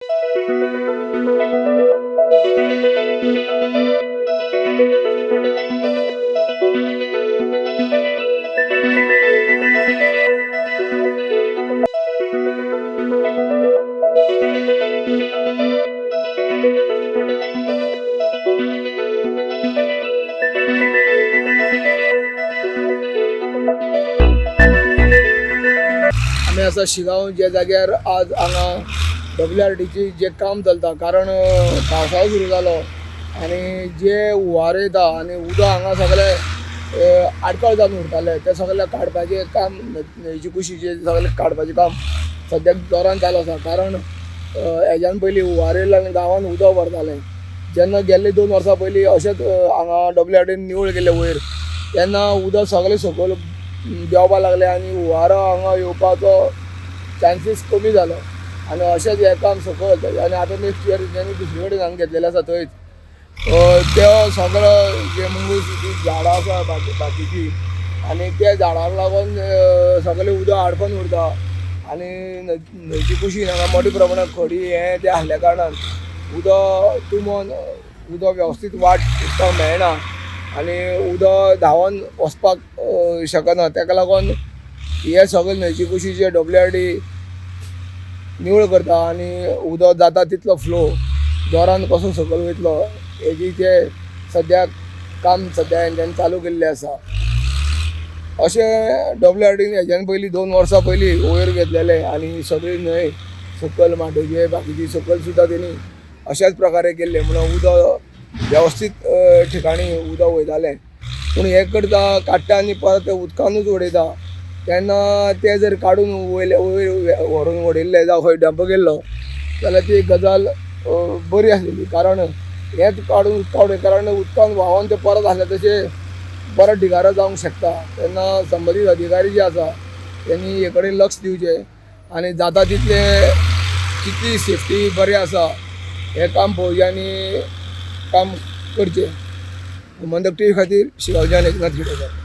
आम्ही असं शिगांव जे जाग्यार आज हांगा WRDची जे काम चलता, कारण पावसाळो सुरू जालो आणि जे हुंवार येता आणि उदक हांगा सगळे आडकळ जावन उरताले ते सगळे काडपाचें काम, न्हंयची कुशीचें सगळे काडपाचें काम सद्याक जोरान चालू आसा. कारण हेज्यान पयलीं हुंवार येयले आनी गांवांत उदक भरतालें. जेन्ना गेल्ले 2 वर्सां पयलीं अशेंच हांगा WRDन निवळ केले वयर, तेन्ना उदक सगळे सकयल देंवपाक लागले आणि हुंवार हांगा येवपाचो चान्सीस कमी जालो. आणि अशेंच हें काम सकयल आनी आतां नेक्स्ट इयर जेन्ना दुसरे कडेन हांगा घेतलेले आसा थंयच ते सगळो जे मंगळसूत्री झाडां आसा बाकीची आनी त्या झाडांक लागून सगळें उदक आडकोन उरता आनी न्हंयची कुशीन हांगा मोठ्या प्रमाणात खडी हें तें आसल्या कारणान उदक तुंबोन उदक वेवस्थीत वाट उदकाक मेळना आनी उदक धांवन वचपाक शकना. ताका लागून हे सगळे न्हंयची कुशीचे WRD निवळ करता आनी उदक जाता तितलो फ्लो जोरान कसो सकयल वयतलो हेजी ते सद्याक काम सद्या हेंच्यांनी चालू केल्लें आसा. अशें WRDन हेज्यान पयलीं 2 वर्सां पयलीं वयर घेतलेले आनी सगळी न्हंय सकयल माटोवचे बाकीची सकयल सुद्दां तेणी अशाच प्रकारे केल्ले म्हणून उदक वेवस्थीत ठिकाणी उदक वयतालें. पूण हें करता काडटा आनी परत उदकानूच उडयता तेन्ना ते जर काडून वयर व्हरून उडयल्ले जावं खंय डंप केल्लो जाल्यार ती गजाल बरी आसलेली. कारण हेंच काडून उदका उडय कारण उदकान व्हांवोन ते परत आसले तशें परत ढिगारो जावंक शकता. तेन्ना संबंदीत अधिकारी जे आसा त्यांनी हे कडेन लक्ष दिवचें आनी जाता तितले कितली सेफ्टी बरी आसा हें काम पळोवचें आनी काम करचें. मंदक टीव्ही खातीर शिगांवच्यान एकनाथ खिडेकर.